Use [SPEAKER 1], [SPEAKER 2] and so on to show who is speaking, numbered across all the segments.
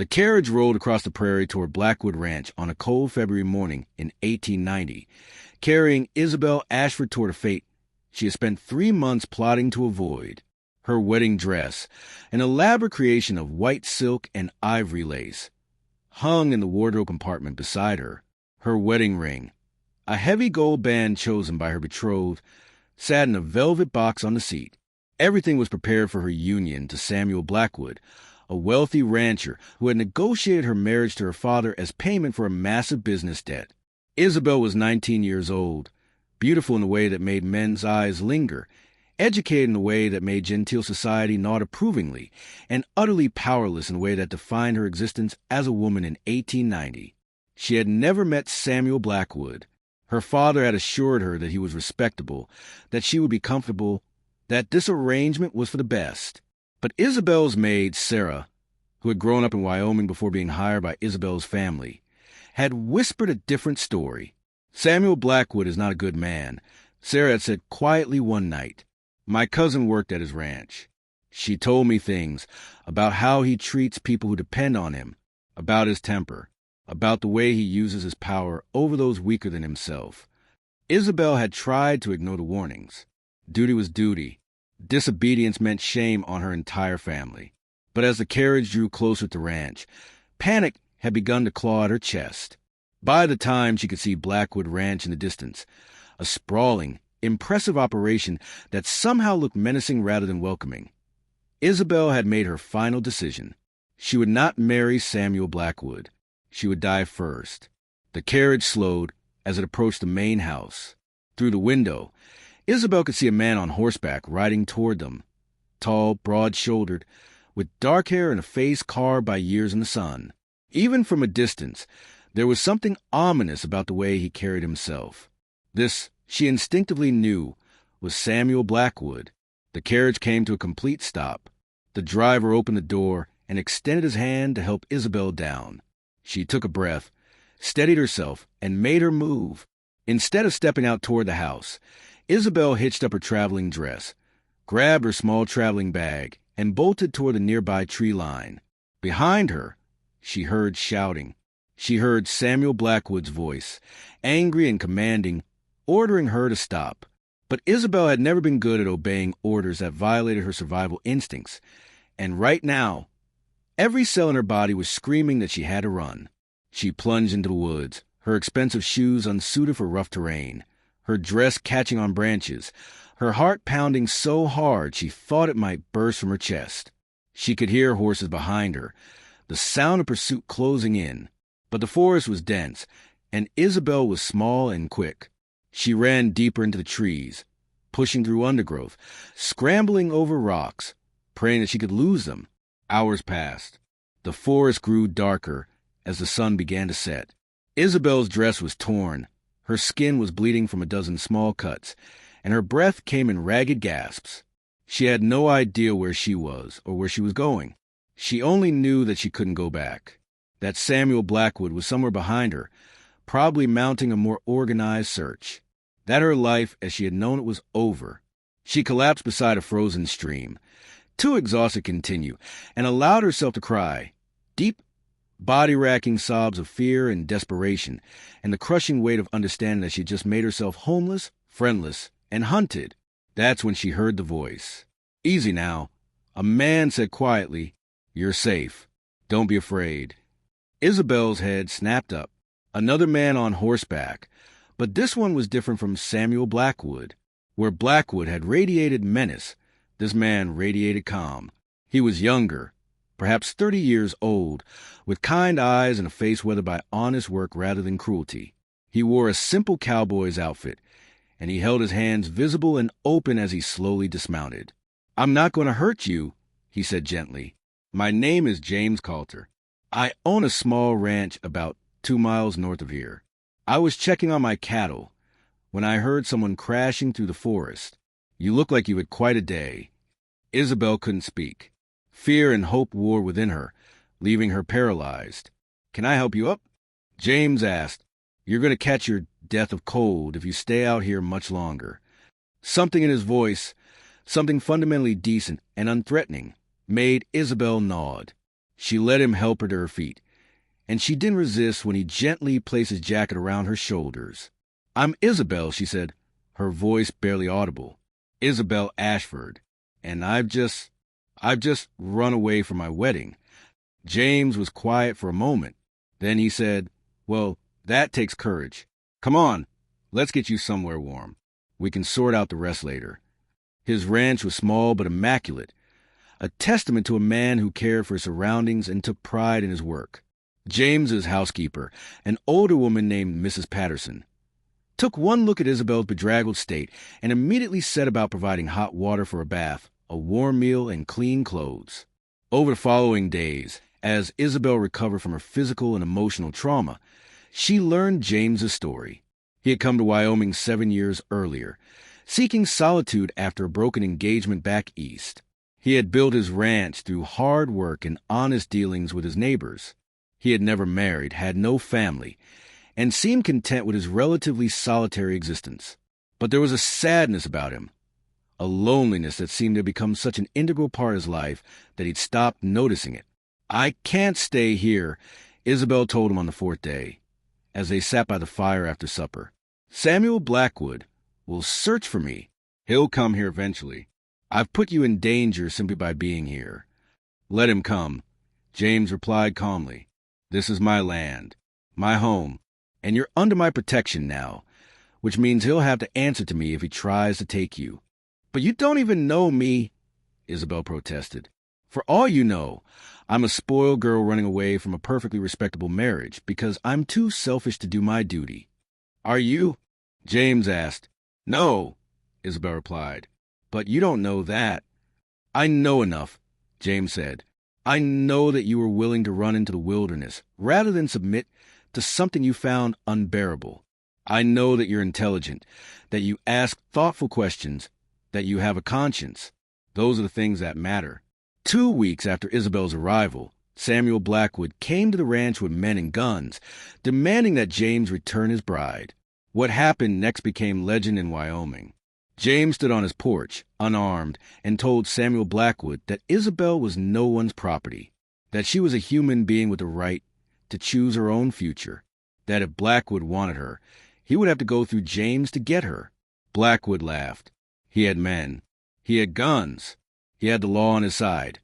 [SPEAKER 1] The carriage rolled across the prairie toward Blackwood Ranch on a cold February morning in 1890, carrying Isabelle Ashford toward a fate she had spent 3 months plotting to avoid. Her wedding dress, an elaborate creation of white silk and ivory lace, hung in the wardrobe compartment beside her. Her wedding ring, a heavy gold band chosen by her betrothed, sat in a velvet box on the seat. Everything was prepared for her union to Samuel Blackwood, a wealthy rancher who had negotiated her marriage to her father as payment for a massive business debt. Isabelle was 19 years old, beautiful in a way that made men's eyes linger, educated in a way that made genteel society nod approvingly, and utterly powerless in a way that defined her existence as a woman in 1890. She had never met Samuel Blackwood. Her father had assured her that he was respectable, that she would be comfortable, that this arrangement was for the best. But Isabelle's maid, Sarah, who had grown up in Wyoming before being hired by Isabelle's family, had whispered a different story. Samuel Blackwood is not a good man, Sarah had said quietly one night. My cousin worked at his ranch. She told me things about how he treats people who depend on him, about his temper, about the way he uses his power over those weaker than himself. Isabelle had tried to ignore the warnings. Duty was duty. Disobedience meant shame on her entire family. But as the carriage drew closer to the ranch, panic had begun to claw at her chest. By the time she could see Blackwood Ranch in the distance, a sprawling, impressive operation that somehow looked menacing rather than welcoming, Isabelle had made her final decision. She would not marry Samuel Blackwood. She would die first. The carriage slowed as it approached the main house. Through the window, Isabelle could see a man on horseback riding toward them, tall, broad-shouldered, with dark hair and a face carved by years in the sun. Even from a distance, there was something ominous about the way he carried himself. This, she instinctively knew, was Samuel Blackwood. The carriage came to a complete stop. The driver opened the door and extended his hand to help Isabelle down. She took a breath, steadied herself, and made her move. Instead of stepping out toward the house, Isabelle hitched up her traveling dress, grabbed her small traveling bag, and bolted toward the nearby tree line. Behind her, she heard shouting. She heard Samuel Blackwood's voice, angry and commanding, ordering her to stop. But Isabelle had never been good at obeying orders that violated her survival instincts, and right now, every cell in her body was screaming that she had to run. She plunged into the woods, her expensive shoes unsuited for rough terrain, her dress catching on branches, her heart pounding so hard she thought it might burst from her chest. She could hear horses behind her, the sound of pursuit closing in. But the forest was dense, and Isabelle was small and quick. She ran deeper into the trees, pushing through undergrowth, scrambling over rocks, praying that she could lose them. Hours passed. The forest grew darker as the sun began to set. Isabelle's dress was torn. Her skin was bleeding from a dozen small cuts, and her breath came in ragged gasps. She had no idea where she was or where she was going. She only knew that she couldn't go back, that Samuel Blackwood was somewhere behind her, probably mounting a more organized search, that her life as she had known it was over. She collapsed beside a frozen stream, too exhausted to continue, and allowed herself to cry, deep, body-racking sobs of fear and desperation, and the crushing weight of understanding that she had just made herself homeless, friendless, and hunted. That's when she heard the voice. Easy now. A man said quietly, "You're safe. Don't be afraid." Isabelle's head snapped up. Another man on horseback, but this one was different from Samuel Blackwood. Where Blackwood had radiated menace, this man radiated calm. He was younger, perhaps 30 years old, with kind eyes and a face weathered by honest work rather than cruelty. He wore a simple cowboy's outfit, and he held his hands visible and open as he slowly dismounted. "I'm not going to hurt you," he said gently. "My name is James Colter. I own a small ranch about 2 miles north of here. I was checking on my cattle when I heard someone crashing through the forest. You look like you had quite a day." Isabelle couldn't speak. Fear and hope war within her, leaving her paralyzed. "Can I help you up?" James asked. "You're going to catch your death of cold if you stay out here much longer." Something in his voice, something fundamentally decent and unthreatening, made Isabelle nod. She let him help her to her feet, and she didn't resist when he gently placed his jacket around her shoulders. "I'm Isabelle," she said, her voice barely audible. "Isabelle Ashford. And I've just run away from my wedding." James was quiet for a moment. Then he said, "Well, that takes courage. Come on, let's get you somewhere warm. We can sort out the rest later." His ranch was small but immaculate, a testament to a man who cared for his surroundings and took pride in his work. James's housekeeper, an older woman named Mrs. Patterson, took one look at Isabelle's bedraggled state and immediately set about providing hot water for a bath, a warm meal, and clean clothes. Over the following days, as Isabelle recovered from her physical and emotional trauma, she learned James's story. He had come to Wyoming 7 years earlier, seeking solitude after a broken engagement back east. He had built his ranch through hard work and honest dealings with his neighbors. He had never married, had no family, and seemed content with his relatively solitary existence. But there was a sadness about him, a loneliness that seemed to have become such an integral part of his life that he'd stopped noticing it. "I can't stay here," Isabelle told him on the 4th day, as they sat by the fire after supper. "Samuel Blackwood will search for me. He'll come here eventually. I've put you in danger simply by being here." "Let him come," James replied calmly. "This is my land, my home, and you're under my protection now, which means he'll have to answer to me if he tries to take you." "But you don't even know me," Isabelle protested. "For all you know, I'm a spoiled girl running away from a perfectly respectable marriage because I'm too selfish to do my duty." "Are you?" James asked. "No," Isabelle replied. "But you don't know that." "I know enough," James said. "I know that you were willing to run into the wilderness rather than submit to something you found unbearable. I know that you're intelligent, that you ask thoughtful questions, that you have a conscience. Those are the things that matter." 2 weeks after Isabelle's arrival, Samuel Blackwood came to the ranch with men and guns, demanding that James return his bride. What happened next became legend in Wyoming. James stood on his porch, unarmed, and told Samuel Blackwood that Isabelle was no one's property, that she was a human being with the right to choose her own future, that if Blackwood wanted her, he would have to go through James to get her. Blackwood laughed. He had men. He had guns. He had the law on his side.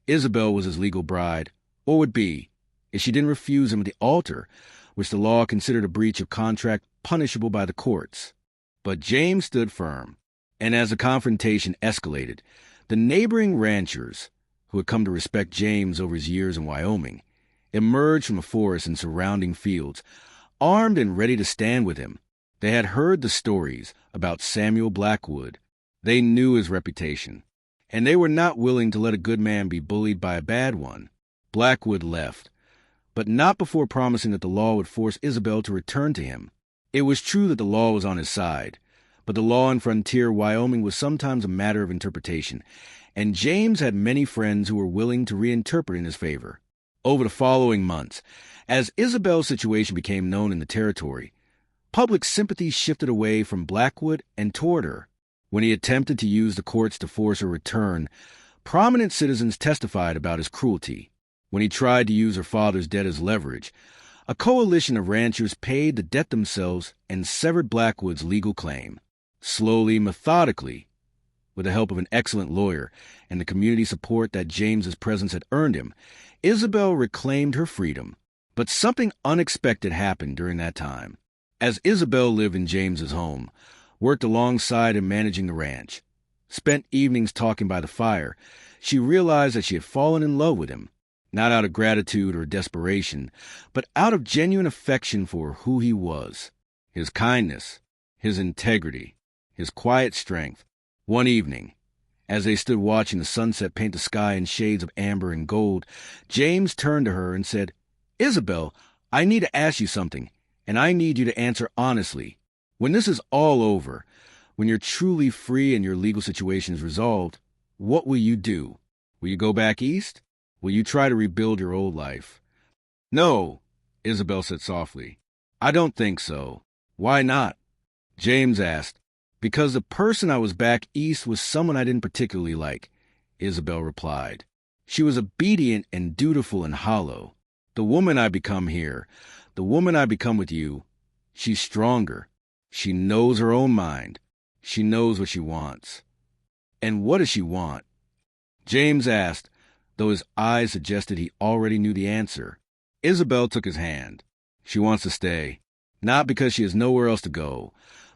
[SPEAKER 1] Isabelle was his legal bride, or would be, if she didn't refuse him at the altar, which the law considered a breach of contract punishable by the courts. But James stood firm, and as the confrontation escalated, the neighboring ranchers, who had come to respect James over his years in Wyoming, emerged from the forest and surrounding fields, armed and ready to stand with him. They had heard the stories about Samuel Blackwood. They knew his reputation, and they were not willing to let a good man be bullied by a bad one. Blackwood left, but not before promising that the law would force Isabelle to return to him. It was true that the law was on his side, but the law in frontier Wyoming was sometimes a matter of interpretation, and James had many friends who were willing to reinterpret in his favor. Over the following months, as Isabelle's situation became known in the territory, public sympathy shifted away from Blackwood and toward her. When he attempted to use the courts to force her return, prominent citizens testified about his cruelty. When he tried to use her father's debt as leverage, a coalition of ranchers paid the debt themselves and severed Blackwood's legal claim. Slowly, methodically, with the help of an excellent lawyer and the community support that James's presence had earned him, Isabelle reclaimed her freedom. But something unexpected happened during that time. As Isabelle lived in James's home, worked alongside him managing the ranch, spent evenings talking by the fire, she realized that she had fallen in love with him, not out of gratitude or desperation, but out of genuine affection for who he was, his kindness, his integrity, his quiet strength. One evening, as they stood watching the sunset paint the sky in shades of amber and gold, James turned to her and said, "Isabelle, I need to ask you something, and I need you to answer honestly. When this is all over, when you're truly free and your legal situation is resolved, what will you do? Will you go back east? Will you try to rebuild your old life?" "No," Isabelle said softly. "I don't think so." "Why not?" James asked. "Because the person I was back east was someone I didn't particularly like," Isabelle replied. She was obedient and dutiful and hollow. The woman I become here, the woman I become with you, she's stronger. She knows her own mind. She knows what she wants. And what does she want? James asked, though his eyes suggested he already knew the answer. Isabelle took his hand. She wants to stay, not because she has nowhere else to go,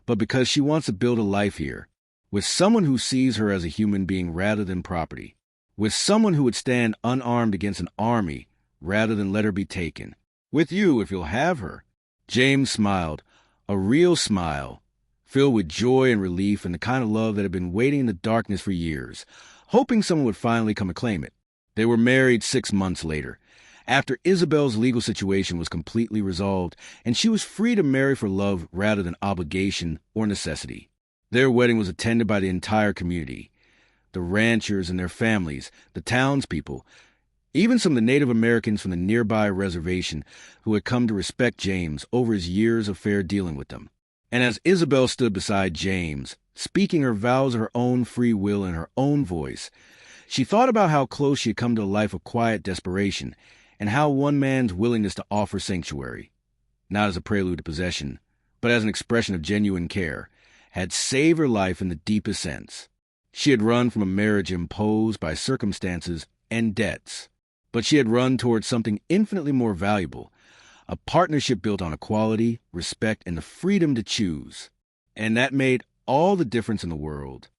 [SPEAKER 1] but because she wants to build a life here, with someone who sees her as a human being rather than property, with someone who would stand unarmed against an army rather than let her be taken. With you, if you'll have her. James smiled, a real smile, filled with joy and relief and the kind of love that had been waiting in the darkness for years, hoping someone would finally come and claim it. They were married 6 months later, after Isabelle's legal situation was completely resolved, and she was free to marry for love rather than obligation or necessity. Their wedding was attended by the entire community, the ranchers and their families, the townspeople, even some of the Native Americans from the nearby reservation who had come to respect James over his years of fair dealing with them. And as Isabelle stood beside James, speaking her vows of her own free will in her own voice, she thought about how close she had come to a life of quiet desperation, and how one man's willingness to offer sanctuary, not as a prelude to possession, but as an expression of genuine care, had saved her life in the deepest sense. She had run from a marriage imposed by circumstances and debts, but she had run towards something infinitely more valuable, a partnership built on equality, respect, and the freedom to choose. And that made all the difference in the world.